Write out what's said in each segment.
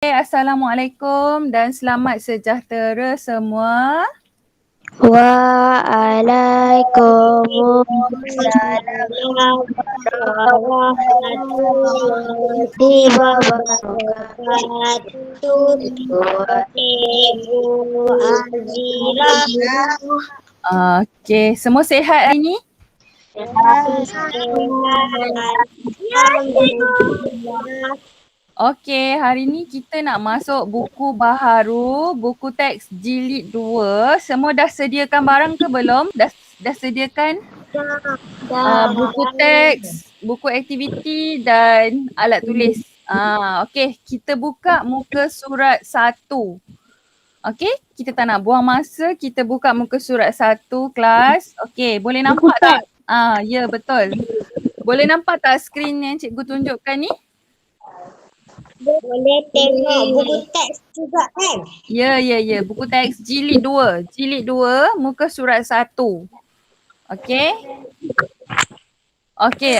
Assalamualaikum dan selamat sejahtera semua. Waalaikumsalam warahmatullahi wabarakatuh. Ibu Azila. Okey, semua sihat hari ni? Alhamdulillah. Okey, hari ni kita nak masuk buku baharu, buku teks jilid 2. Semua dah sediakan barang ke belum? Dah sediakan buku teks, buku aktiviti dan alat tulis. Okey, kita buka muka surat 1. Okey, kita tak nak buang masa, kita buka muka surat 1 kelas. Okey, boleh nampak tak? Ya betul. Boleh nampak tak skrin yang cikgu tunjukkan ni? Boleh tengok buku teks juga kan? Ya, buku teks jilid 2. Jilid 2 muka surat 1. Okey. Okey,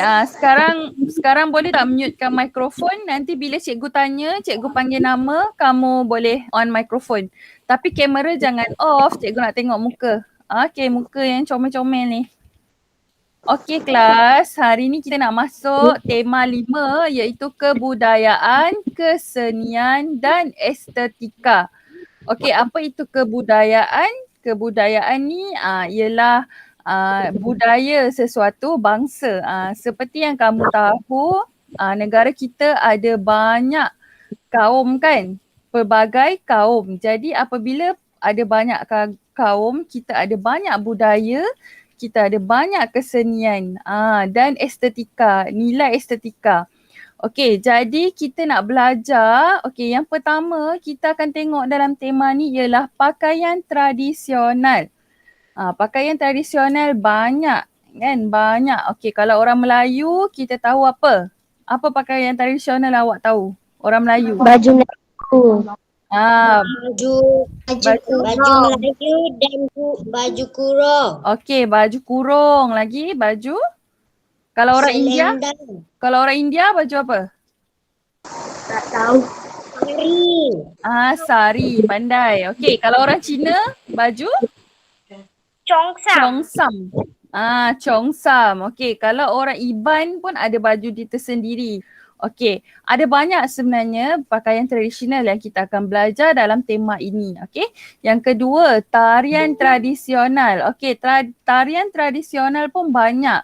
sekarang boleh tak mutekan mikrofon? Nanti bila cikgu tanya, cikgu panggil nama, kamu boleh on mikrofon. Tapi kamera jangan off, cikgu nak tengok muka. Okey, muka yang comel-comel ni. Okey kelas, hari ni kita nak masuk tema 5 iaitu kebudayaan, kesenian dan estetika. Okey, apa itu kebudayaan? Kebudayaan ni ialah budaya sesuatu bangsa. Seperti yang kamu tahu, negara kita ada banyak kaum kan? Pelbagai kaum. Jadi apabila ada banyak kaum, kita ada banyak budaya, kita ada banyak kesenian dan estetika, nilai estetika. Okey, jadi kita nak belajar. Okey, yang pertama kita akan tengok dalam tema ni ialah pakaian tradisional. Pakaian tradisional banyak kan? Banyak. Okey, kalau orang Melayu kita tahu apa? Apa pakaian tradisional awak tahu? Orang Melayu. Baju Melayu. Baju Melayu dan baju kurung. Okey, baju kurung. Lagi baju? Kalau orang India? Kalau orang India baju apa? Tak tahu. Sari. Sari, pandai. Okey, kalau orang Cina baju? Cheongsam. Cheongsam. Okey, kalau orang Iban pun ada baju dia tersendiri. Okey, ada banyak sebenarnya pakaian tradisional yang kita akan belajar dalam tema ini. Okey, yang kedua, tarian tradisional. Okey, tarian tradisional pun banyak.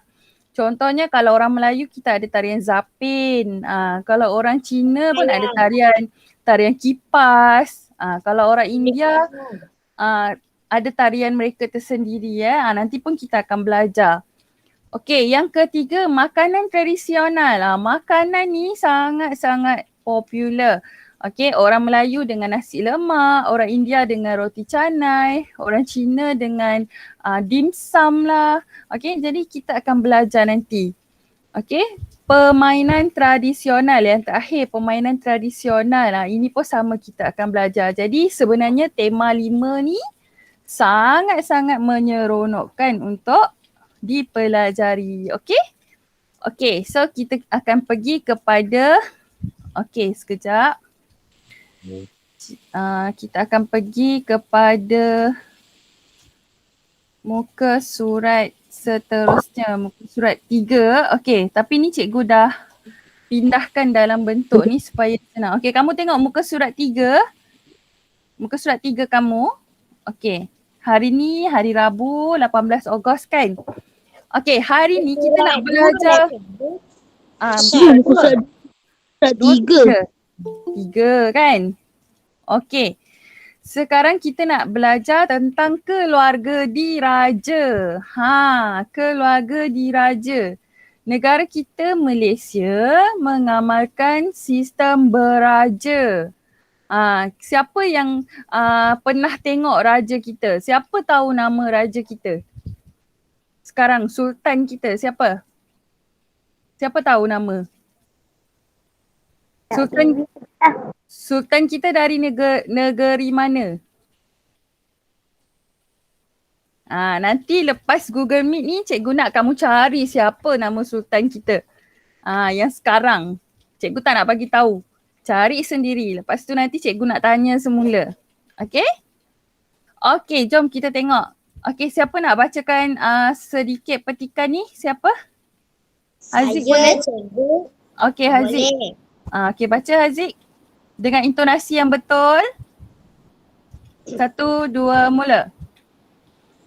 Contohnya kalau orang Melayu kita ada tarian zapin. Kalau orang Cina pun ada tarian kipas. Kalau orang India ada tarian mereka tersendiri nanti pun kita akan belajar. Okey, yang ketiga makanan tradisional. Makanan ni sangat-sangat popular. Okey, orang Melayu dengan nasi lemak, orang India dengan roti canai, orang Cina dengan dim sum lah. Okey, jadi kita akan belajar nanti. Okey, permainan tradisional yang terakhir, permainan tradisional. Ini pun sama kita akan belajar. Jadi sebenarnya tema 5 ni sangat-sangat menyeronokkan untuk dipelajari. Okey? Okey, so kita akan pergi kepada sekejap. Kita akan pergi kepada muka surat seterusnya, muka surat 3. Okey, tapi ni cikgu dah pindahkan dalam bentuk ni supaya senang. Okey, kamu tengok muka surat 3. Muka surat 3 kamu. Okey, hari ni hari Rabu 18 Ogos kan? Okey, hari ni kita nak belajar Muka surat 3. 3 kan? Okey. Sekarang kita nak belajar tentang keluarga diraja. Keluarga diraja. Negara kita Malaysia mengamalkan sistem beraja. Siapa yang pernah tengok raja kita? Siapa tahu nama raja kita? Sekarang sultan kita siapa? Siapa tahu nama? Sultan kita dari negeri mana? Nanti lepas Google Meet ni cikgu nak kamu cari siapa nama sultan kita. Yang sekarang. Cikgu tak nak bagi tahu. Cari sendiri. Lepas tu nanti cikgu nak tanya semula. Okay? Okay, jom kita tengok. Okay, siapa nak bacakan sedikit petikan ni? Siapa? Haziq boleh? Saya cikgu. Okay, Haziq. Boleh. Okay, baca Haziq. Dengan intonasi yang betul. 1, 2, mula.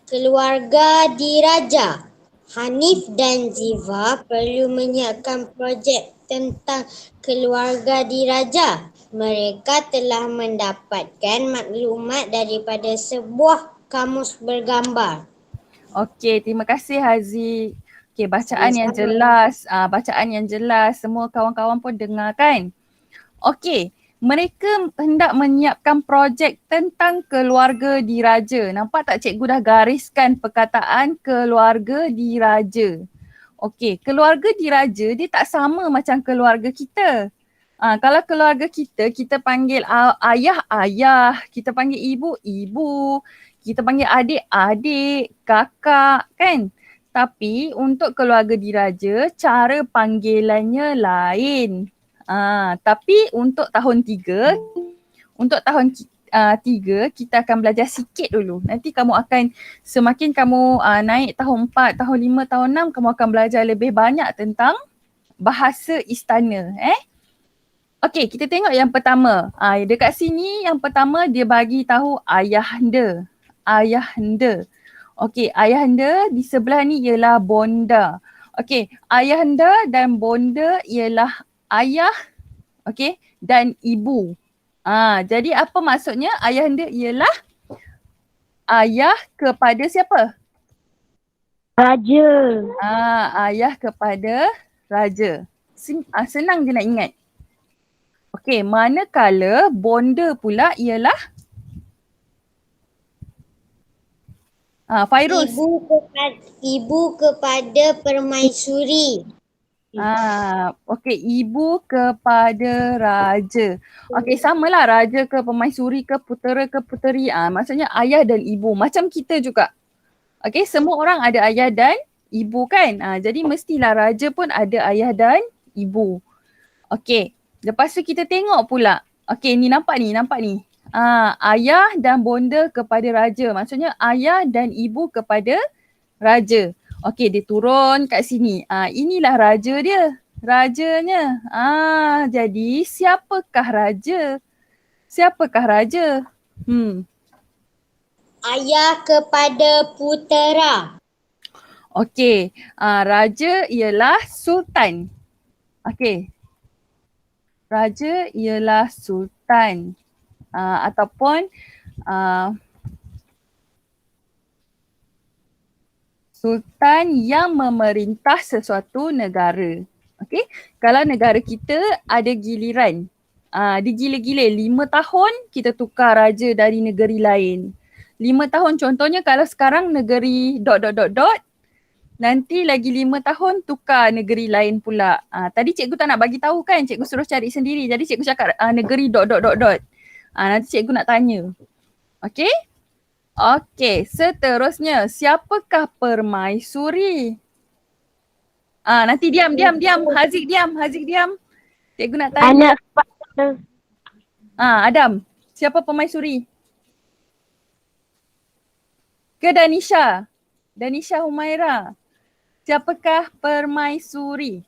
Keluarga diraja. Hanif dan Ziva perlu menyiapkan projek tentang keluarga diraja. Mereka telah mendapatkan maklumat daripada sebuah kamus bergambar. Okey, terima kasih Haziq. Okey, bacaan yang jelas. Semua kawan-kawan pun dengar kan? Okey, mereka hendak menyiapkan projek tentang keluarga diraja. Nampak tak cikgu dah gariskan perkataan keluarga diraja. Okey, keluarga diraja dia tak sama macam keluarga kita. Kalau keluarga kita panggil ayah, kita panggil ibu, kita panggil adik, kakak kan. Tapi untuk keluarga diraja, cara panggilannya lain. Tapi untuk tahun 3 kita akan belajar sikit dulu. Nanti kamu akan semakin kamu naik tahun 4, tahun 5, tahun 6 kamu akan belajar lebih banyak tentang bahasa istana. Okey, kita tengok yang pertama. Dekat sini yang pertama dia bagi tahu ayahanda. Okey, ayahanda di sebelah ni ialah bonda. Okey, ayahanda dan bonda ialah ayah, okey, dan ibu. Jadi apa maksudnya? Ayahanda ialah ayah kepada siapa? Raja. Ayah kepada raja. Senang je nak ingat. Okey, manakala bonda pula ialah Fairuz. Ibu kepada permaisuri. Okey, ibu kepada raja. Okey, samalah raja ke permaisuri ke putera ke puteri. Maksudnya ayah dan ibu. Macam kita juga. Okey, semua orang ada ayah dan ibu kan. Jadi mestilah raja pun ada ayah dan ibu. Okey, lepas tu kita tengok pula. Okey, ni nampak ni. Ayah dan bonda kepada raja. Maksudnya ayah dan ibu kepada raja. Okey, dia turun kat sini. Inilah raja dia. Rajanya. Jadi siapakah raja? Ayah kepada putera. Okey, raja ialah sultan. Okey. Raja ialah sultan. Ataupun sultan yang memerintah sesuatu negara. Okey, kalau negara kita ada giliran. Dia gila-gila 5 tahun kita tukar raja dari negeri lain. 5 tahun contohnya kalau sekarang negeri ... Nanti lagi 5 tahun tukar negeri lain pula. Tadi cikgu tak nak bagi tahu kan, cikgu suruh cari sendiri. Jadi cikgu cakap negeri ... Nanti cikgu nak tanya. Okey? Okey, seterusnya siapakah permaisuri? Nanti diam. Haziq diam. Cikgu nak tanya. Anak kepada Adam, siapa permaisuri? Ke Danisha? Danisha Humaira. Siapakah permaisuri?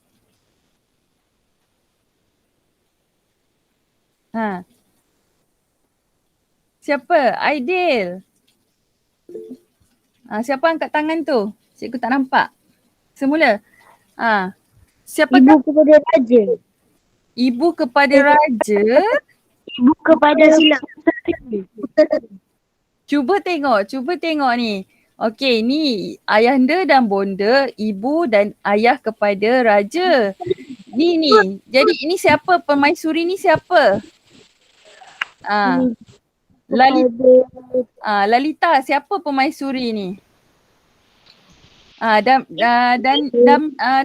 Siapa? Aidil. Siapa angkat tangan tu? Cikgu tak nampak. Semula. Siapakah? ibu kepada raja. Ibu kepada raja. Ibu kepada putera. Cuba tengok ni. Okey, ni ayahanda dan bonda, ibu dan ayah kepada raja. Ni. Jadi ini siapa? Permaisuri ni siapa? Lalita, siapa permaisuri ni?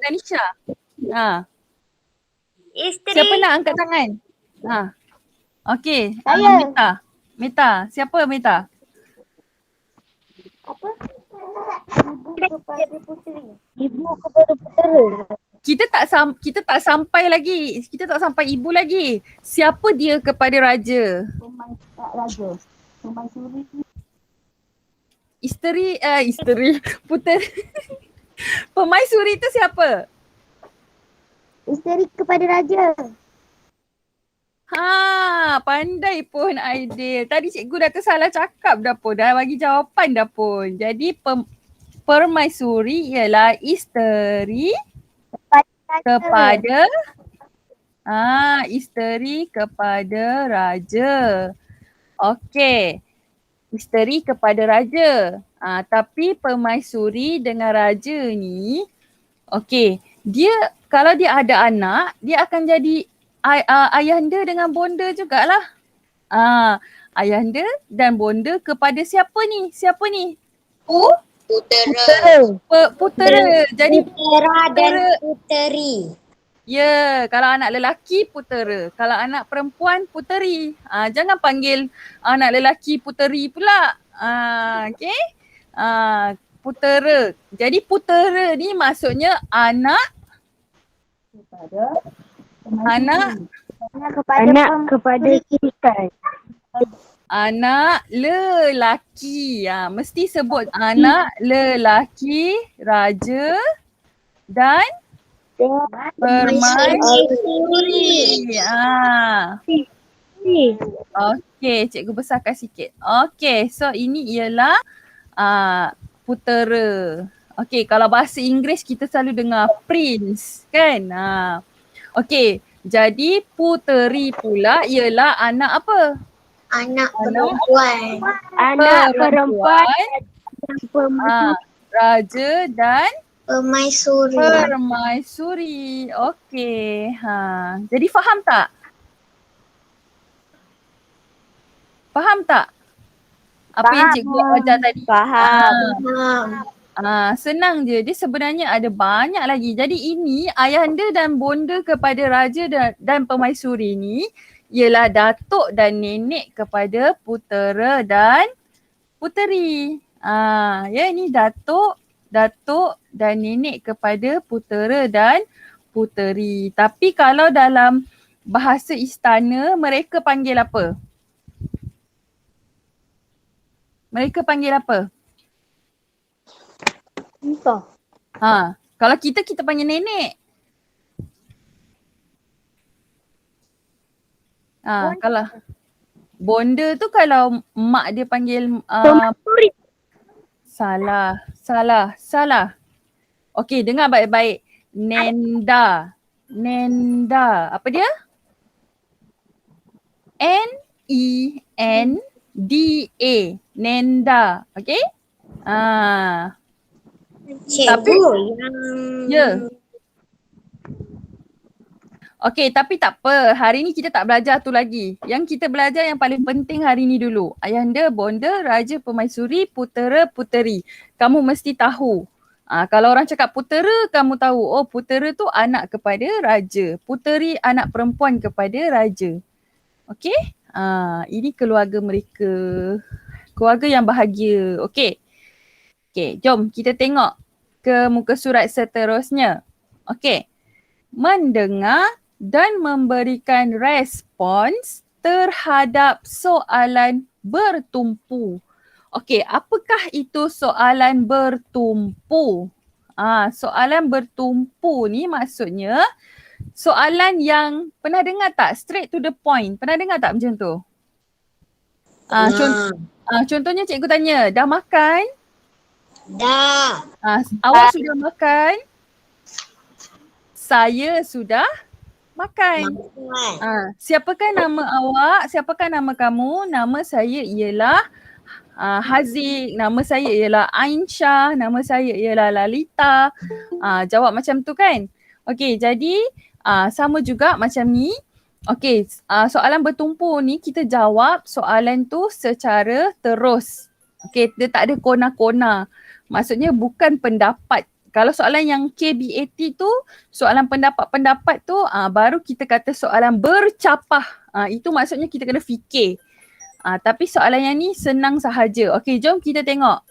Danisha. Isteri. Siapa nak angkat tangan? Okey, Meta. Siapa Meta? Ibu kepada putera. kita tak sampai lagi. Kita tak sampai ibu lagi. Siapa dia kepada raja? Isteri putera. Permaisuri tu siapa? Isteri kepada raja. Ha, pandai pun Aidil. Tadi cikgu dah tersalah cakap dah pun. Dah bagi jawapan dah pun. Jadi permaisuri ialah isteri kepada isteri kepada raja. Okey. Isteri kepada raja. Tapi permaisuri dengan raja ni, okey, dia kalau dia ada anak, dia akan jadi ayahanda dengan bonda jugalah. Ayahanda dan bonda kepada siapa ni? Siapa ni? Putera. Putera. Jadi Putera dan putera. puteri. Ya, kalau anak lelaki putera. Kalau anak perempuan puteri. Jangan panggil anak lelaki puteri pula. Okey. Putera. Jadi putera ni maksudnya anak kepada sultan. anak lelaki. Mesti sebut anak lelaki raja dan permaisuri. Okey, cikgu besarkan sikit. Okey, so ini ialah putera. Okey, kalau bahasa Inggeris kita selalu dengar prince kan? Okey, jadi puteri pula ialah anak apa? Anak perempuan. Anak perempuan Raja dan Permaisuri. permaisuri. Okey. Jadi faham tak? Faham tak? Apa yang cikgu ajar tadi? Faham. Senang je. Dia sebenarnya ada banyak lagi. Jadi ini ayahanda dan bonda kepada raja dan permaisuri ni ialah datuk dan nenek kepada putera dan puteri. Ya, ini datuk dan nenek kepada putera dan puteri. Tapi kalau dalam bahasa istana mereka panggil apa? Mereka panggil apa? Entah. Kalau kita panggil nenek. Kalau bonda tu kalau mak dia panggil Permaisuri. Salah. Okey, dengar baik-baik. Nenda. Apa dia? N-E-N-D-A. Nenda. Okey? Cikgu Ya. Okey, tapi tak apa. Hari ni kita tak belajar tu lagi. Yang kita belajar yang paling penting hari ni dulu. Ayahanda, bonda, raja, permaisuri, putera, puteri. Kamu mesti tahu. Kalau orang cakap putera, kamu tahu. Oh, putera tu anak kepada raja. Puteri anak perempuan kepada raja. Okey? Ini keluarga mereka. Keluarga yang bahagia. Okey. Okey, jom kita tengok ke muka surat seterusnya. Okey. Mendengar dan memberikan respons terhadap soalan bertumpu. Okey, apakah itu soalan bertumpu? Soalan bertumpu ni maksudnya soalan yang pernah dengar tak? Straight to the point. Pernah dengar tak macam tu? Contohnya cikgu tanya, dah makan? Dah. Awak sudah makan? Saya sudah makan. Siapakah nama awak? Siapakah nama kamu? Nama saya ialah Haziq. Nama saya ialah Ainsha. Nama saya ialah Lalita. Jawab macam tu kan? Okey, jadi sama juga macam ni. Okey, soalan bertumpu ni kita jawab soalan tu secara terus. Okey, dia tak ada kona-kona. Maksudnya bukan pendapat. Kalau soalan yang KBAT tu, soalan pendapat-pendapat tu baru kita kata soalan bercapah. Itu maksudnya kita kena fikir. Tapi soalan yang ni senang sahaja. Okey, jom kita tengok.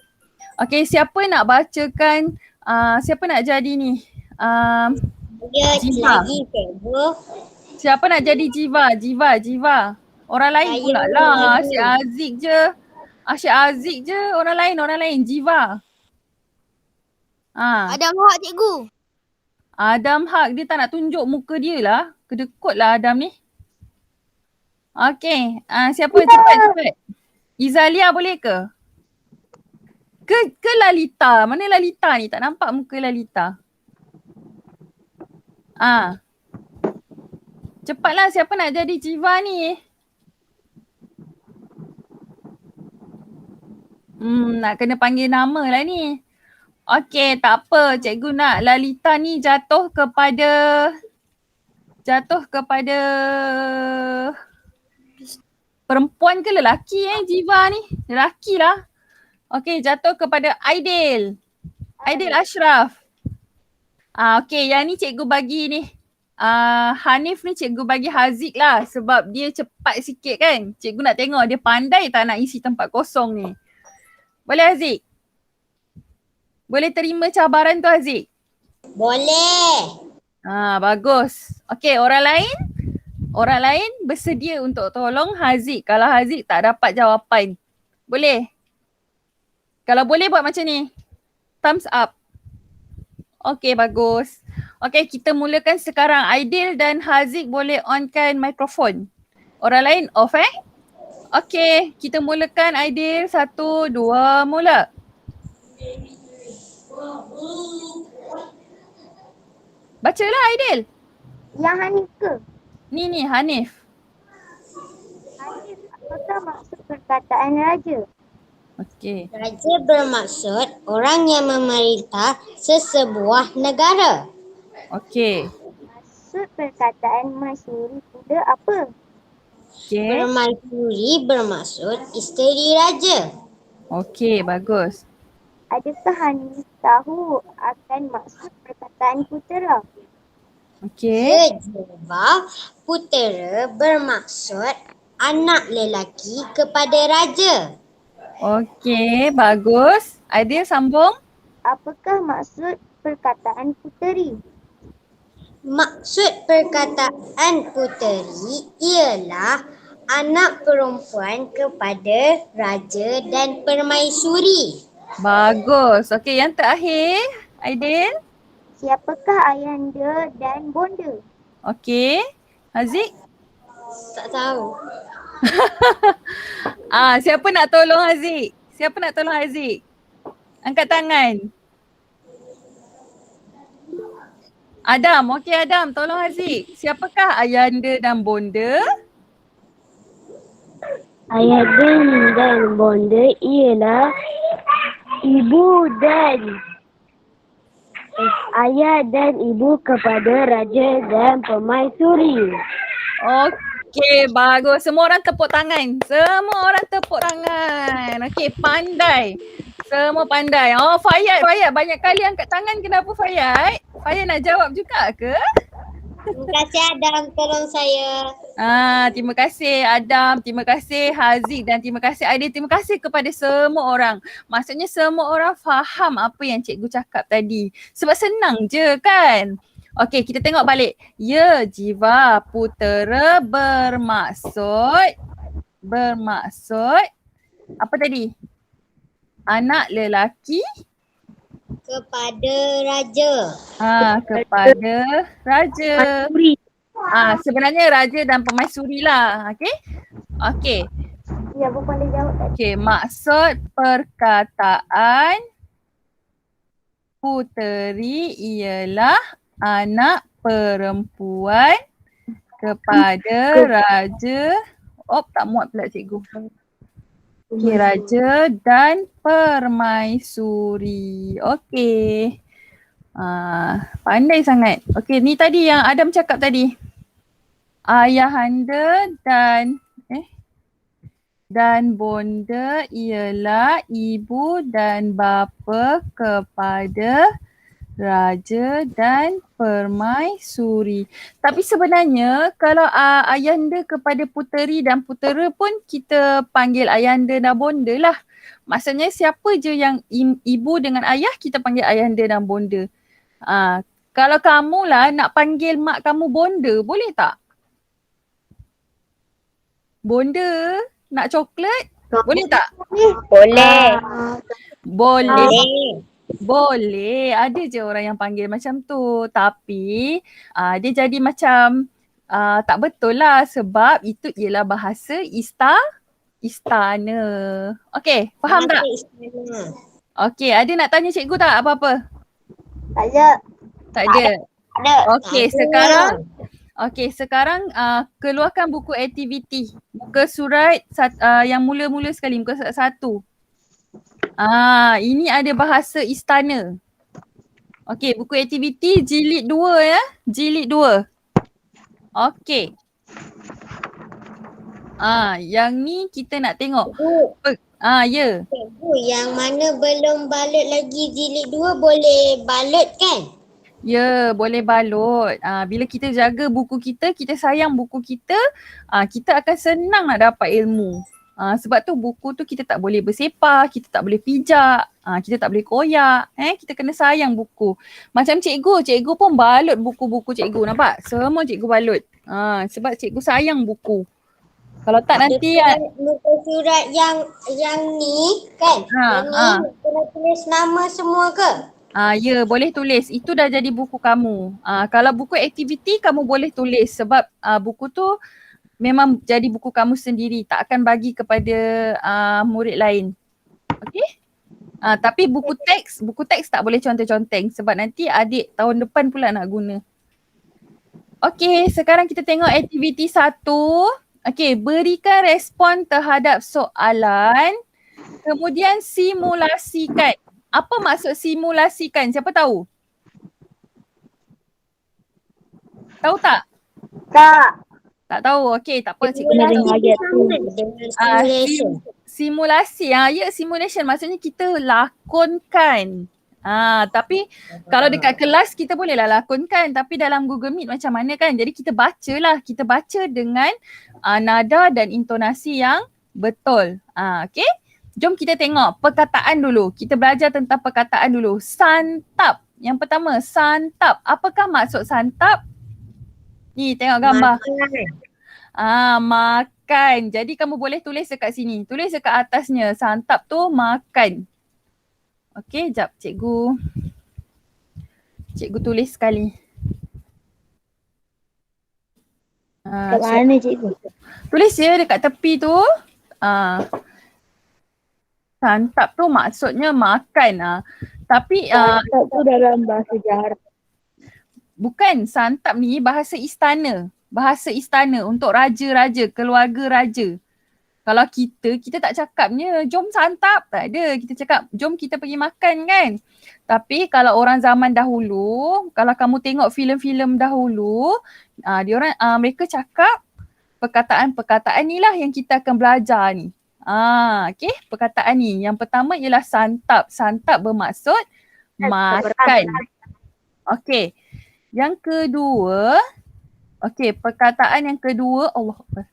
Okey, siapa nak bacakan, siapa nak jadi ni? Ya, Jiva. lagi cikgu. Siapa nak jadi Jiva? Orang lain Saya pula lah. lagi. Asyik Aziz je. Orang lain. Jiva. Adam Hak cikgu. Adam Haq dia tak nak tunjuk muka dia lah. Kedekut lah Adam ni. Okay. Siapa cepat. Izalia boleh ke? Ke Lalita? Mana Lalita ni? Tak nampak muka Lalita. Cepatlah siapa nak jadi Jiva ni? Nak kena panggil nama lah ni. Okey, tak apa. Cikgu nak Lalita ni jatuh kepada perempuan ke lelaki Jiva ni? Lelaki lah. Okey, jatuh kepada Aidil Ashraf. Okey, yang ni cikgu bagi ni. Hanif ni cikgu bagi Haziq lah sebab dia cepat sikit kan. Cikgu nak tengok dia pandai tak nak isi tempat kosong ni. Boleh Haziq? Boleh terima cabaran tu Haziq? Boleh. Bagus. Okey, orang lain bersedia untuk tolong Haziq kalau Haziq tak dapat jawapan. Boleh? Kalau boleh buat macam ni. Thumbs up. Okey, bagus. Okey, kita mulakan sekarang. Aidil dan Haziq boleh onkan mikrofon. Orang lain off Okey, kita mulakan Aidil. 1, 2, mula. Bacalah Aidil. Yang Hanif ke? Ni Hanif. Hanif, apakah maksud perkataan raja? Okey. Raja bermaksud orang yang memerintah sesebuah negara. Okey. Maksud perkataan masyuri pula apa? Okey. Permaisuri bermaksud isteri raja. Okey, bagus. Adakah Hanif tahu akan maksud perkataan putera? Okey. Ya, jawab. Putera bermaksud anak lelaki kepada raja. Okey, bagus. Aidil sambung. Apakah maksud perkataan puteri? Maksud perkataan puteri ialah anak perempuan kepada raja dan permaisuri. Bagus. Okey, yang terakhir Aidil. Siapakah ayahanda dan bonda? Okey. Haziq. Tak tahu. Siapa nak tolong Haziq? Angkat tangan. Adam. Okey Adam, tolong Haziq. Siapakah ayahanda dan bonda? Ayahanda dan bonda ialah ibu dan ayah dan ibu kepada raja dan permaisuri. Okey, bagus. Semua orang tepuk tangan. Okey, pandai. Semua pandai. Fayat banyak kali angkat tangan. Kenapa Fayat? Fayat nak jawab juga ke? Terima kasih Adam tolong saya. Terima kasih Adam, terima kasih Haziq dan terima kasih Aidil. Terima kasih kepada semua orang. Maksudnya semua orang faham apa yang cikgu cakap tadi. Sebab senang je kan? Okey, kita tengok balik. Ya, Jiva, putera bermaksud apa tadi? Anak lelaki Kepada raja. kepada raja. Sebenarnya raja dan permaisuri lah. Okey. Ya, Abang boleh jawab tadi. Okey, maksud perkataan puteri ialah anak perempuan kepada raja. Tak muat pula cikgu. Okey, raja dan permaisuri. Okey. Pandai sangat. Okey, ni tadi yang Adam cakap tadi. Ayahanda dan bonda ialah ibu dan bapa kepada raja dan permaisuri. Tapi sebenarnya kalau ayahanda kepada puteri dan putera pun kita panggil ayahanda dan bonda lah. Maksudnya siapa je yang ibu dengan ayah kita panggil ayahanda dan bonda. Kalau kamu lah nak panggil mak kamu bonda, boleh tak? Bonda, nak coklat? Boleh tak? Boleh. Boleh. Boleh. Ada je orang yang panggil macam tu. Tapi dia jadi macam tak betul lah sebab itu ialah bahasa istana. Okey, faham tak? Okey, ada nak tanya cikgu tak apa-apa? Tak ada. Tak ada. Ada. Okey, sekarang keluarkan buku aktiviti. Muka surat yang mula-mula sekali, muka surat 1. Ini ada bahasa istana. Okey, buku aktiviti jilid 2 ya. Jilid 2. Okey. Yang ni kita nak tengok. Ya. Cikgu, yang mana belum balut lagi jilid 2 boleh balut kan? Ya, boleh balut. Bila kita jaga buku kita sayang buku kita, kita akan senang nak dapat ilmu. Sebab tu buku tu kita tak boleh bersepah, kita tak boleh pijak, kita tak boleh koyak. Kita kena sayang buku. Macam cikgu pun balut buku-buku cikgu, nampak? Semua cikgu balut. Sebab cikgu sayang buku. Kalau tak nanti Muka surat yang ni kan? Yang ni kena tulis nama semua ke? Ya, boleh tulis. Itu dah jadi buku kamu. Kalau buku aktiviti kamu boleh tulis sebab buku tu memang jadi buku kamu sendiri. Tak akan bagi kepada murid lain. Okey? Tapi buku teks tak boleh conteng-conteng sebab nanti adik tahun depan pula nak guna. Okey, sekarang kita tengok aktiviti 1. Okey, berikan respon terhadap soalan. Kemudian simulasikan. Apa maksud simulasikan? Siapa tahu? Tahu tak? Tak tahu. Okey, tak apa. Cikgu nak tahu. Simulasi. Ya, simulation. Maksudnya kita lakonkan. Tapi kalau dekat kelas kita bolehlah lakonkan. Tapi dalam Google Meet macam mana kan? Jadi kita bacalah. Kita baca dengan nada dan intonasi yang betul. Okey? Jom kita tengok perkataan dulu. Kita belajar tentang perkataan dulu. Santap. Yang pertama, santap. Apakah maksud santap? Ni tengok gambar. Makan. Jadi kamu boleh tulis dekat sini. Tulis dekat atasnya. Santap tu makan. Okey, jap cikgu. Cikgu tulis sekali. Kat mana cikgu? Tulis je dekat tepi tu. Santap tu maksudnya makan. Tapi Santap tu dalam bahasa Jawa. Bukan, santap ni bahasa istana. Bahasa istana untuk raja-raja, keluarga raja. Kalau kita tak cakapnya jom santap. Tak ada. Kita cakap jom kita pergi makan kan. Tapi kalau orang zaman dahulu, kalau kamu tengok filem-filem dahulu, mereka cakap perkataan-perkataan ni lah yang kita akan belajar ni. Okey, perkataan ni. Yang pertama ialah santap. Santap bermaksud makan. Okey. Yang kedua, perkataan yang kedua, Allah Akbar.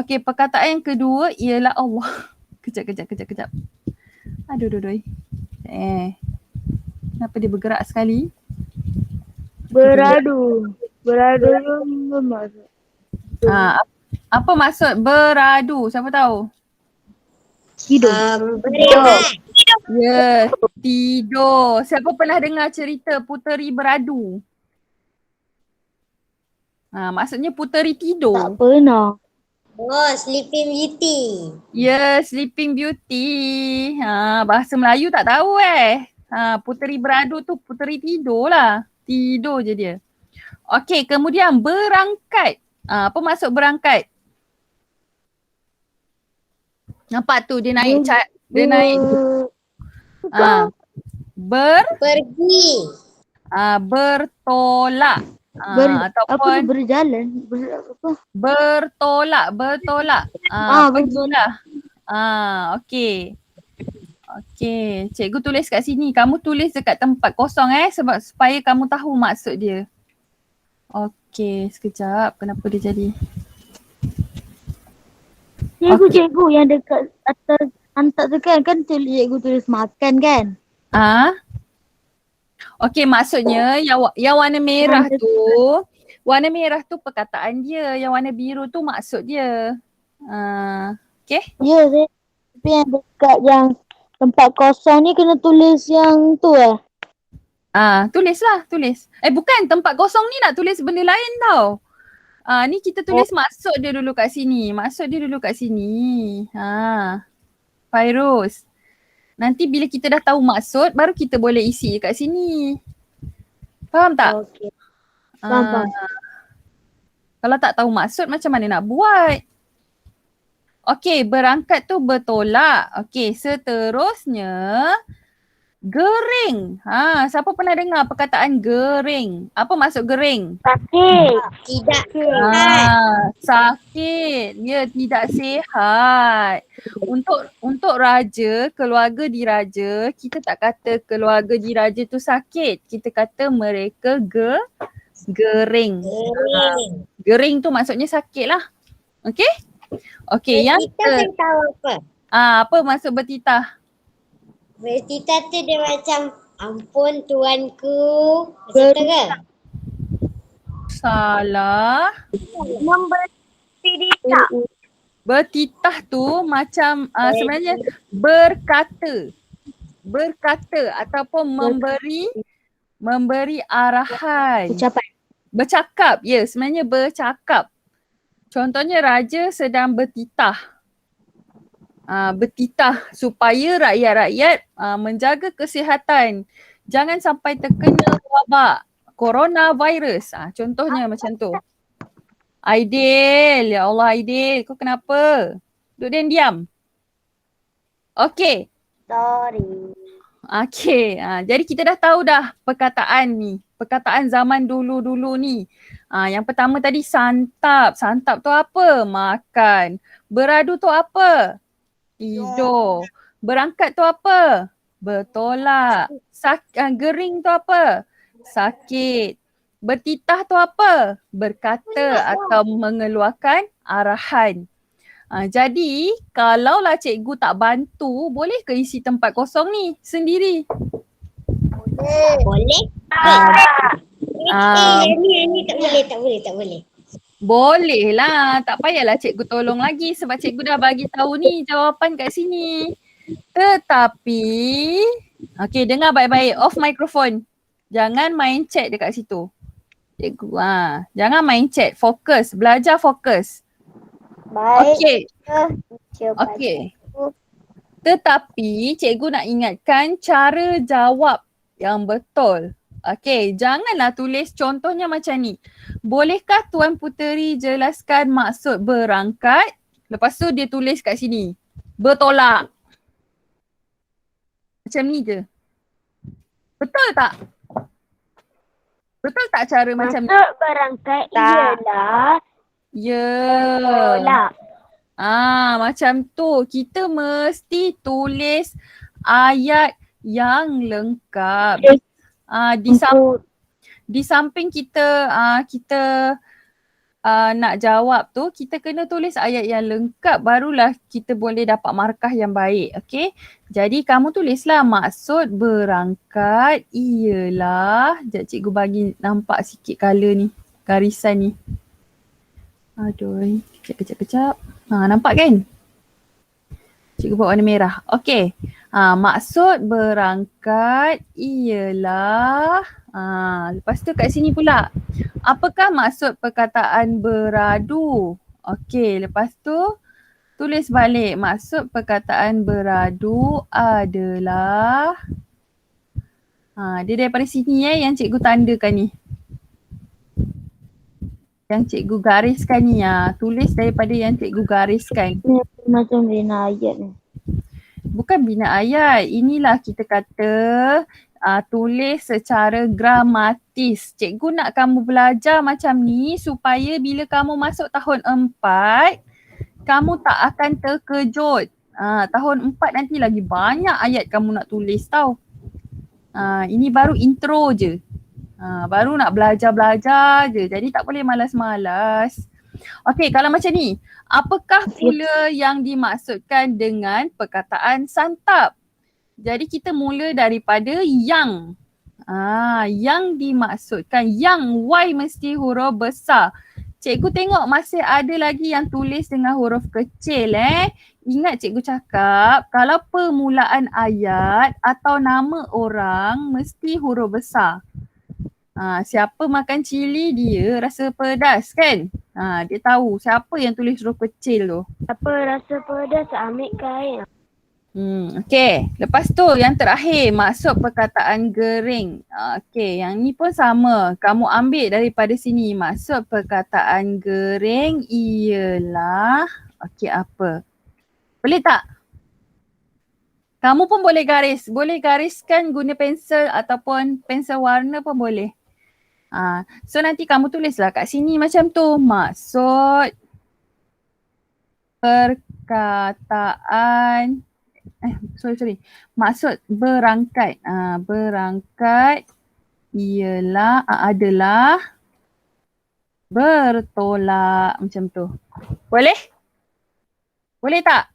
Okey, perkataan yang kedua ialah Allah. Kejap. Aduh. Kenapa dia bergerak sekali? Beradu bermaksud. Apa maksud beradu? Siapa tahu? Tidur. Ya, tidur. Siapa pernah dengar cerita Puteri Beradu? Maksudnya puteri tidur. Tak pernah. Oh, Sleeping Beauty. Ya, Sleeping Beauty. Bahasa Melayu tak tahu Puteri Beradu tu puteri tidur lah. Tidur je dia. Okey, kemudian berangkat. Apa maksud berangkat? Nampak tu dia naik dia naik. Pergi. Bertolak. Ataupun berjalan? bertolak. Pergilah. Okey. Okey, cikgu tulis kat sini. Kamu tulis dekat tempat kosong sebab supaya kamu tahu maksud dia. Okey, sekejap. Kenapa dia jadi? Cikgu yang dekat atas hantar tu kan tulis cikgu tulis makan kan? Okey, maksudnya yang warna merah tu perkataan dia, yang warna biru tu maksud dia. Okey. Ya, tapi yang dekat yang tempat kosong ni kena tulis yang tu Tulislah, tulis. Bukan, tempat kosong ni nak tulis benda lain tau. Ni kita tulis maksud dia dulu kat sini. Maksud dia dulu kat sini. Fairuz. Nanti bila kita dah tahu maksud, baru kita boleh isi kat sini. Faham tak? Okey. Faham. Kalau tak tahu maksud, macam mana nak buat? Okey, berangkat tu bertolak. Okey, seterusnya gering. Siapa pernah dengar perkataan gering? Apa maksud gering? Sakit. Tidak. Sakit. Ya, tidak sihat. Untuk raja, keluarga diraja, kita tak kata keluarga diraja tu sakit. Kita kata mereka gering. Gering tu maksudnya sakit lah. Okey? Okey, yang Kita tahu apa? apa maksud bertitah? Bertitah tu dia macam ampun tuanku. Macam tu ke? Salah. Bertitah. Bertitah tu macam sebenarnya berkata ataupun memberi arahan. Bercakap. Ya, sebenarnya bercakap. Contohnya raja sedang bertitah. Bertitah supaya rakyat-rakyat menjaga kesihatan. Jangan sampai terkena wabak coronavirus. Contohnya macam tu. Aidil, ya Allah Aidil, kau kenapa? Duduk diam. Okey. Sorry. Okey, jadi kita dah tahu dah perkataan ni. Perkataan zaman dulu-dulu ni. Yang pertama tadi santap. Santap tu apa? Makan. Beradu tu apa? Tidur. Berangkat tu apa? Bertolak. Gering tu apa? Sakit. Bertitah tu apa? Berkata atau mengeluarkan arahan. Jadi kalaulah cikgu tak bantu, boleh ke isi tempat kosong ni sendiri? Boleh. Ni tak boleh. Boleh lah, tak payahlah cikgu tolong lagi sebab cikgu dah bagi tahu ni jawapan kat sini. Tetapi, okey dengar baik-baik, off microphone. Jangan main chat dekat situ. Cikgu, jangan main chat, fokus, belajar fokus. Baik. Okey. Tetapi cikgu nak ingatkan cara jawab yang betul. Okey, janganlah tulis contohnya macam ni. Bolehkah Tuan Puteri jelaskan maksud berangkat? Lepas tu dia tulis kat sini. Bertolak. Macam ni je. Betul tak? Betul tak cara macam ni? Maksud berangkat ialah bertolak. Macam tu. Kita mesti tulis ayat yang lengkap. Di samping kita nak jawab tu, kita kena tulis ayat yang lengkap, barulah kita boleh dapat markah yang baik. Okey. Jadi kamu tulislah maksud berangkat ialah, sekejap cikgu bagi nampak sikit colour ni, garisan ni. Aduh, kejap. Nampak kan? Cikgu buat warna merah. Okey. Maksud berangkat ialah, lepas tu kat sini pula. Apakah maksud perkataan beradu? Okey, lepas tu tulis balik. Maksud perkataan beradu adalah, dia daripada sini yang cikgu tandakan ni. Yang cikgu gariskan ni, tulis daripada yang cikgu gariskan. macam bina ayat ni. Bukan bina ayat, inilah kita kata tulis secara gramatis. Cikgu nak kamu belajar macam ni supaya bila kamu masuk tahun 4, kamu tak akan terkejut. Tahun 4 nanti lagi banyak ayat kamu nak tulis tau. Ini baru intro je. Baru nak belajar-belajar je. Jadi tak boleh malas-malas. Okey, kalau macam ni, apakah pula yang dimaksudkan dengan perkataan santap? Jadi kita mula daripada yang. Yang dimaksudkan, yang Y mesti huruf besar. Cikgu tengok masih ada lagi yang tulis dengan huruf kecil Ingat cikgu cakap kalau permulaan ayat atau nama orang mesti huruf besar. Siapa makan cili dia rasa pedas kan? Dia tahu siapa yang tulis huruf kecil tu. Apa rasa pedas ambil kain. Okey, lepas tu yang terakhir maksud perkataan gering. Okey, yang ni pun sama. Kamu ambil daripada sini. Maksud perkataan gering ialah okey apa? Boleh tak? Kamu pun boleh garis. Boleh gariskan guna pensel ataupun pensel warna pun boleh. So nanti kamu tulislah kat sini macam tu. Maksud perkataan maksud berangkat. Berangkat adalah bertolak macam tu. Boleh? Boleh tak?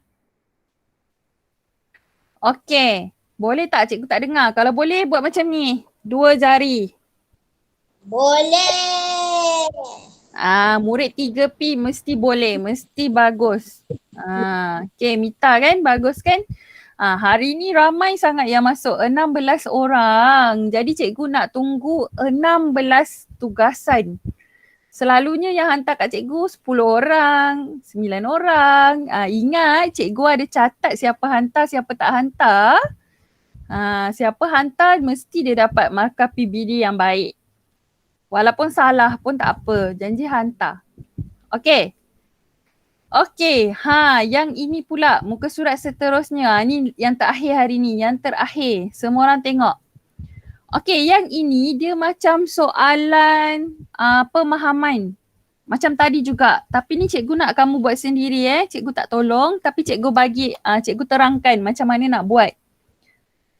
Okey. Boleh tak? Cikgu tak dengar. Kalau boleh buat macam ni. 2 jari. Boleh. Murid 3P mesti boleh, mesti bagus. Okay, Mita kan bagus kan? Hari ni ramai sangat yang masuk, 16 orang. Jadi cikgu nak tunggu 16 tugasan. Selalunya yang hantar kat cikgu 10 orang, 9 orang. Ingat cikgu ada catat siapa hantar, siapa tak hantar. Siapa hantar mesti dia dapat markah PBD yang baik. Walaupun salah pun tak apa, janji hantar. Okey. Okey, yang ini pula muka surat seterusnya. Ni yang terakhir hari ni, yang terakhir. Semua orang tengok. Okey, yang ini dia macam soalan pemahaman. Macam tadi juga. Tapi ni cikgu nak kamu buat sendiri Cikgu tak tolong tapi cikgu bagi, cikgu terangkan macam mana nak buat.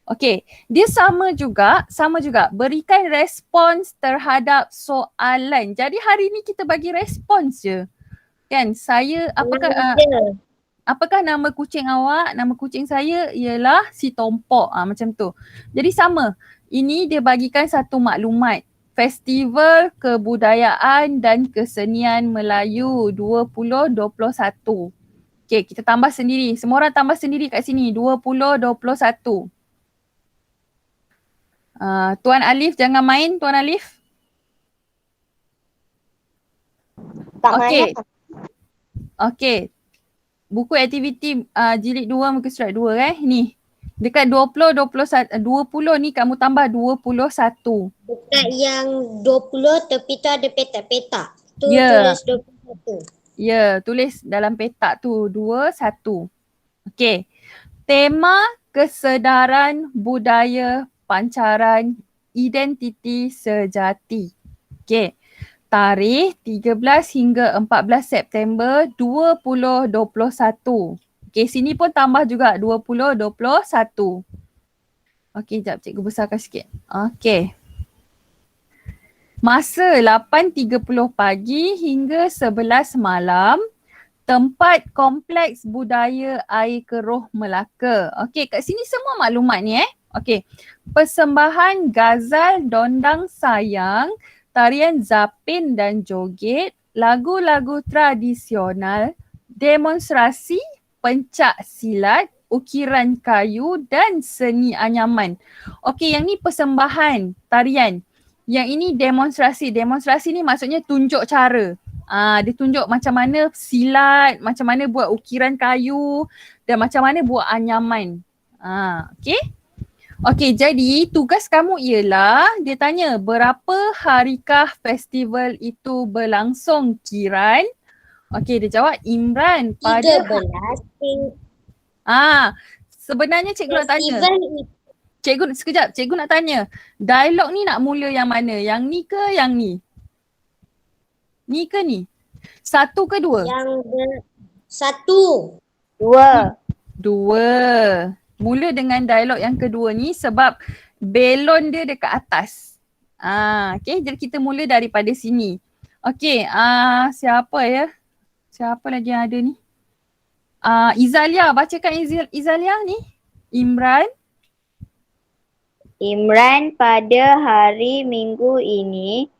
Okey, dia sama juga. Berikan respons terhadap soalan. Jadi hari ni kita bagi respons je. Kan, saya apakah nama kucing awak? Nama kucing saya ialah si Tompok. Macam tu. Jadi sama. Ini dia bagikan satu maklumat. Festival Kebudayaan dan Kesenian Melayu 2021. Okey, kita tambah sendiri. Semua orang tambah sendiri kat sini. 2021. Tuan Alif jangan main, Tuan Alif. Okey. Okey. Buku aktiviti jilid 2 muka surat 2 ni. Dekat 20 ni kamu tambah 21. Dekat yang 20 tepi tu ada petak-petak. Tu Ya. tulis 21. Ya, tulis dalam petak tu 21. Okey. Tema kesedaran budaya pancaran identiti sejati. Okey. Tarikh 13 hingga 14 September 2021. Okey, sini pun tambah juga 2021. Okey, jap cikgu besarkan sikit. Okey. Masa 8.30 pagi hingga 11 malam. Tempat Kompleks Budaya Air Keruh Melaka. Okey, kat sini semua maklumat ni Okey. Persembahan Gazal Dondang Sayang, tarian zapin dan joget, lagu-lagu tradisional, demonstrasi, pencak silat, ukiran kayu dan seni anyaman. Okey, yang ni persembahan tarian. Yang ini demonstrasi. Demonstrasi ni maksudnya tunjuk cara. Dia tunjuk macam mana silat, macam mana buat ukiran kayu dan macam mana buat anyaman. Okey. Okey, jadi tugas kamu ialah dia tanya berapa harikah festival itu berlangsung, Kiran? Okey, dia jawab Imran pada 13. Sebenarnya cikgu nak tanya. Sekejap, cikgu nak tanya. Dialog ni nak mula yang mana? Yang ni ke yang ni? Ni ke ni? 1 ke 2? Yang 1. 2. Mula dengan dialog yang kedua ni sebab belon dia dekat atas. Okay, jadi kita mula daripada sini. Okay, siapa ya? Siapa lagi yang ada ni? Izalia, bacakan Izalia ni. Imran. Imran, pada hari Minggu ini,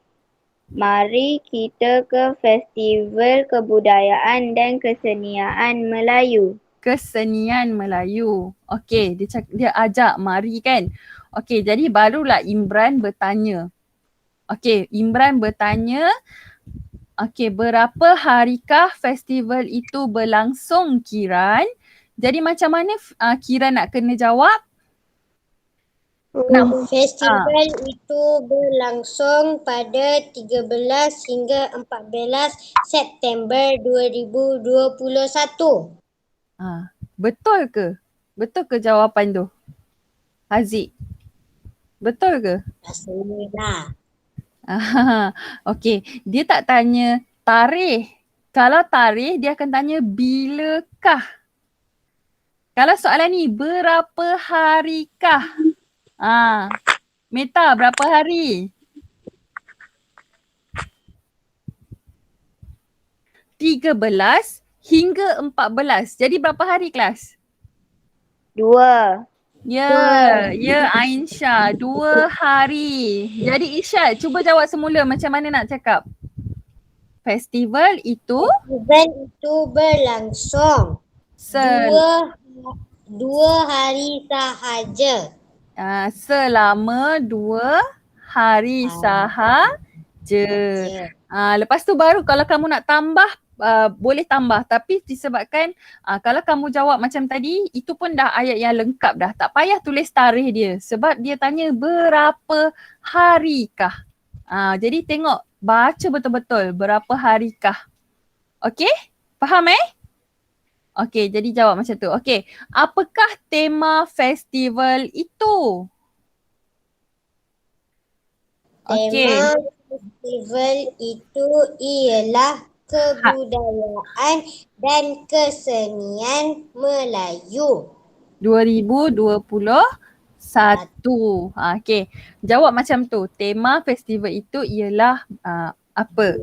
mari kita ke Festival Kebudayaan dan Kesenian Melayu. Kesenian Melayu. Okey, dia ajak mari kan. Okey, jadi barulah Imran bertanya. Okey, Imran bertanya, okey, berapa harikah festival itu berlangsung, Kiran? Jadi macam mana Kiran nak kena jawab? Festival itu berlangsung pada 13 hingga 14 September 2021. Betul ke? Betul ke jawapan tu? Haziq. Betul ke? Rasanya lah. Okey, dia tak tanya tarikh. Kalau tarikh dia akan tanya bilakah. Kalau soalan ni berapa harikah? Meta berapa hari? 13 hingga 14. Jadi berapa hari kelas? 2. Ya Ainsha, 2 hari. Jadi Isyad, cuba jawab semula macam mana nak cakap. Festival itu berlangsung dua hari sahaja. Selama 2 hari sahaja. Lepas tu baru kalau kamu nak tambah boleh tambah, tapi disebabkan kalau kamu jawab macam tadi, itu pun dah ayat yang lengkap dah. Tak payah tulis tarikh dia sebab dia tanya berapa harikah. Jadi tengok, baca betul-betul berapa harikah. Okey? Faham Okey, jadi jawab macam tu. Okey, apakah tema festival itu? Tema festival itu ialah kebudayaan dan kesenian Melayu. 2021. Okey, jawab macam tu. Tema festival itu ialah apa?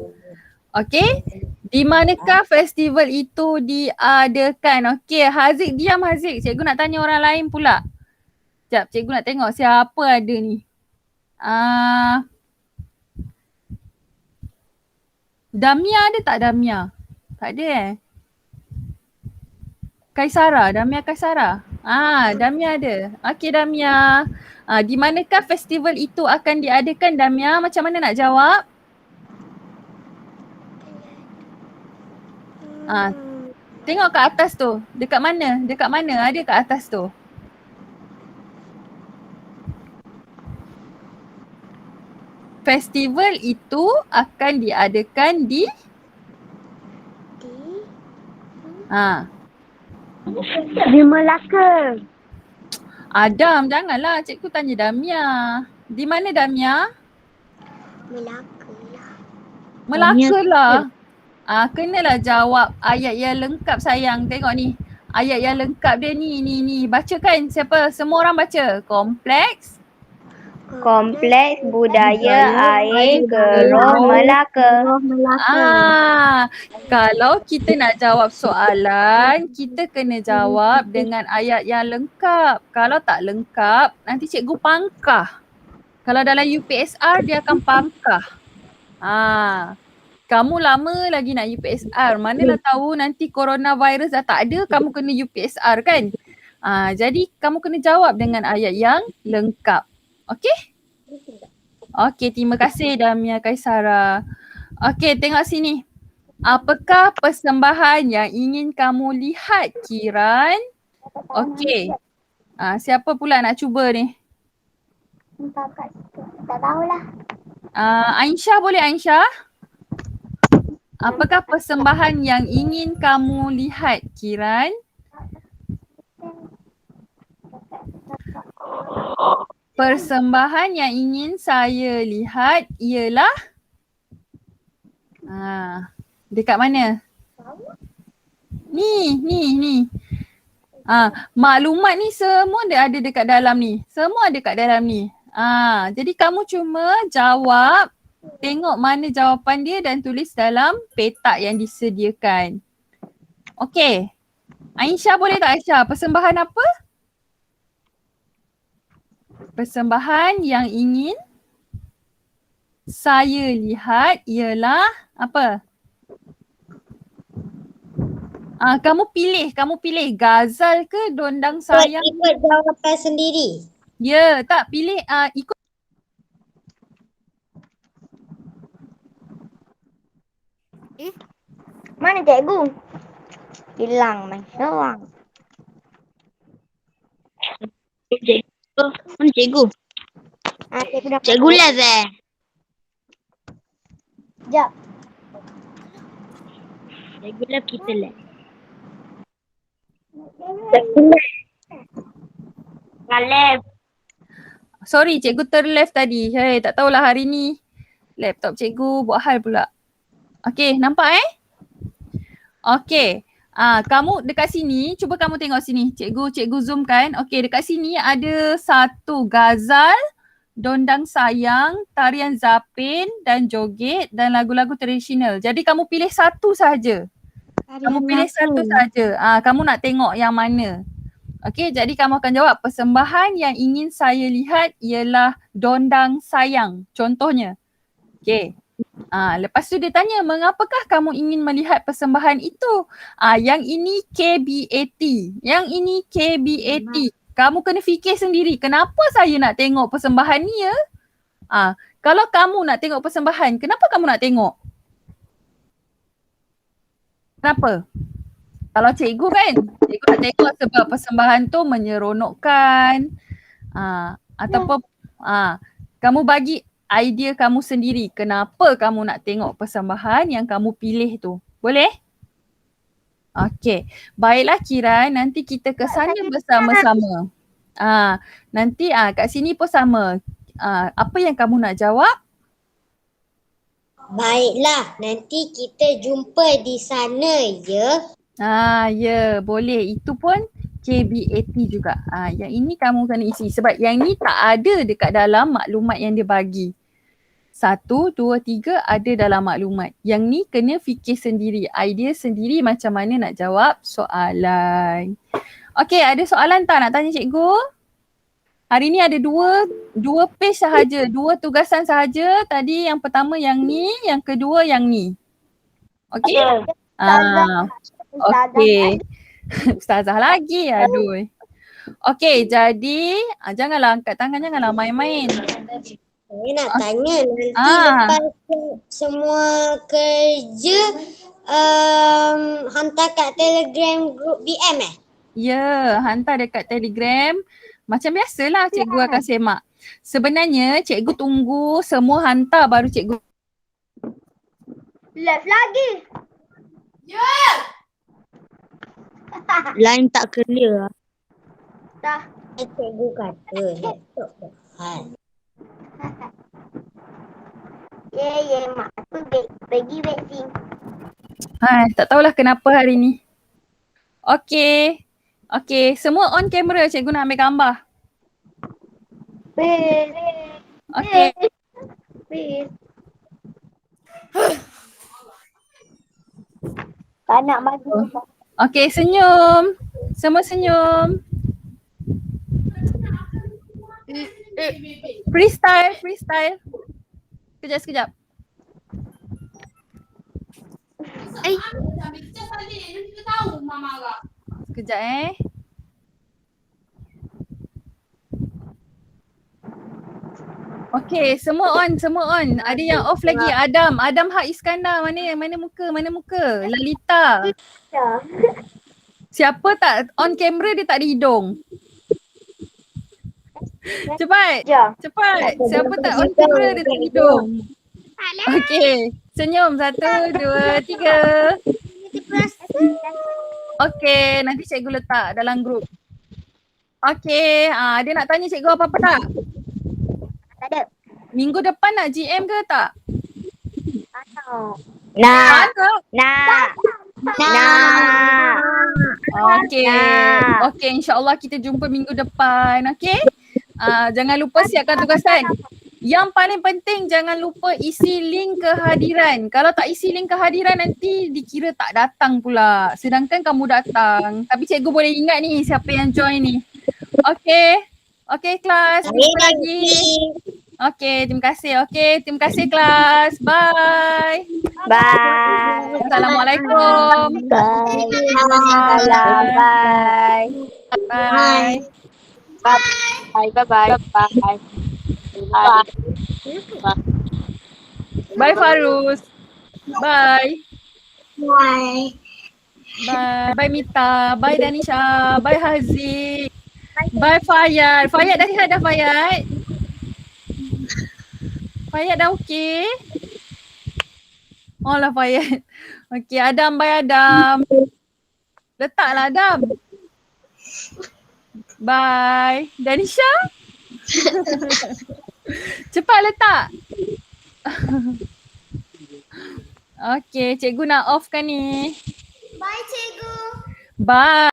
Okey, di manakah festival itu diadakan? Okey, Haziq diam Haziq. Cikgu nak tanya orang lain pula. Sekejap, cikgu nak tengok siapa ada ni. Damia ada tak Damia? Tak ada Kaisara, Damia Kaisara. Damia ada. Okey Damia. Di manakah festival itu akan diadakan Damia? Macam mana nak jawab? Tengok kat atas tu. Dekat mana? Dekat mana? Ada kat atas tu. Festival itu akan diadakan di Melaka. Adam, janganlah cikgu tanya Damia. Di mana Damia? Melaka lah. Kenalah jawab ayat yang lengkap sayang. Tengok ni. Ayat yang lengkap dia ni. Bacakan siapa? Semua orang baca. Kompleks Budaya Air Keroh Melaka. Kalau kita nak jawab soalan, kita kena jawab dengan ayat yang lengkap. Kalau tak lengkap, nanti cikgu pangkah. Kalau dalam UPSR, dia akan pangkah. Kamu lama lagi nak UPSR. Manalah tahu nanti coronavirus dah tak ada, kamu kena UPSR kan? Jadi kamu kena jawab dengan ayat yang lengkap. Okey? Okey, terima kasih Damia Kaisara. Okey, tengok sini. Apakah persembahan yang ingin kamu lihat, Kiran? Okey. Siapa pula nak cuba ni? Tak tahulah. Ainsha boleh Ainsha? Apakah persembahan yang ingin kamu lihat, Kiran? Persembahan yang ingin saya lihat ialah dekat mana? Ni. Maklumat ni semua ada dekat dalam ni. Semua ada kat dalam ni. Jadi kamu cuma jawab, tengok mana jawapan dia dan tulis dalam petak yang disediakan. Okey. Ainsha boleh tak Aisyah? Persembahan apa? persembahan yang ingin saya lihat ialah apa? Kamu pilih ghazal ke dondang sayang? Ikut jawapan sendiri. Ya, tak pilih ikut. Mana cikgu? Hilang main seorang. Mana cikgu? Cikgu les Sekejap. Cikgu les kita les. Sorry, cikgu terleft tadi. Hey, tak tahulah hari ni laptop cikgu buat hal pula. Okey, nampak Okey. Kamu dekat sini, cuba kamu tengok sini. Cikgu zoomkan. Okey, dekat sini ada satu ghazal, dondang sayang, tarian zapin dan joget dan lagu-lagu tradisional. Jadi kamu pilih satu saja. Kamu pilih satu saja. Kamu nak tengok yang mana? Okey, jadi kamu akan jawab persembahan yang ingin saya lihat ialah dondang sayang. Contohnya. Okey. Lepas tu dia tanya, mengapakah kamu ingin melihat persembahan itu? Yang ini KBAT. Yang ini KBAT. Kamu kena fikir sendiri, kenapa saya nak tengok persembahan ni ya? Kalau kamu nak tengok persembahan, kenapa kamu nak tengok? Kenapa? Kalau cikgu kan, cikgu nak tengok sebab persembahan tu menyeronokkan. Ataupun kamu bagi idea kamu sendiri. Kenapa kamu nak tengok persembahan yang kamu pilih tu? Boleh? Okey. Baiklah Kiran, nanti kita ke sana bersama-sama. Nanti kat sini pun sama. Apa yang kamu nak jawab? Baiklah, nanti kita jumpa di sana ya. Ya, boleh. Itu pun KBAT juga. Yang ini kamu kena isi sebab yang ni tak ada dekat dalam maklumat yang dia bagi. 1, 2, 3 ada dalam maklumat. Yang ni kena fikir sendiri, idea sendiri macam mana nak jawab soalan. Okey, ada soalan tak nak tanya cikgu? Hari ni ada dua page sahaja, 2 tugasan sahaja. Tadi yang pertama yang ni, yang kedua yang ni. Okey? Okey. Ustazah lagi, aduh. Okey, jadi janganlah angkat tangan, janganlah main-main. Saya nak tanya nanti lepas semua kerja hantar kat Telegram group BM Ya, hantar dekat Telegram. Macam biasalah cikgu akan semak. Sebenarnya cikgu tunggu semua hantar baru cikgu. Left lagi. Line tak clear. Dah. Cikgu kata laptop hal. Mak tu pergi vaksin. Tak tahulah kenapa hari ni. Okey. Okey, semua on kamera, cikgu nak ambil gambar. Okey. Tak nak maju. Okey, senyum. Semua senyum. Freestyle. Sekejap. Sekejap Okey, semua on. Ada yang off lagi. Adam Haq Iskandar. Mana muka? Lalita. Siapa tak on kamera dia tak ada hidung? Cepat. Siapa tak on kamera dia tak ada hidung? Okey. Senyum. 1, 2, 3. Okey. Nanti cikgu letak dalam grup. Okey. Dia nak tanya cikgu apa-apa tak? Tak ada. Minggu depan nak GM ke tak? Nak. Okey, insya-Allah kita jumpa minggu depan. Okey? Jangan lupa siapkan tugasan. Yang paling penting jangan lupa isi link kehadiran. Kalau tak isi link kehadiran nanti dikira tak datang pula. Sedangkan kamu datang. Tapi cikgu boleh ingat ni siapa yang join ni. Okey. Okay kelas, jumpa lagi. Okay, terima kasih. Okay, terima kasih kelas. Bye. Bye. Assalamualaikum. Bye. Salam. Bye. Bye. Bye. Bye. Bye. Bye. Bye Farus. Bye. Bye. Bye. Bye Mita. Bye Danisha. Bye Haziq. Bye Fayad. Fayad dah sihat dah Fayad? Fayad dah okey? Oh lah Fayad. Okey Adam. Bye Adam. Letaklah Adam. Bye. Danisha? Cepat letak. Okey, cikgu nak off kan ni. Bye cikgu. Bye.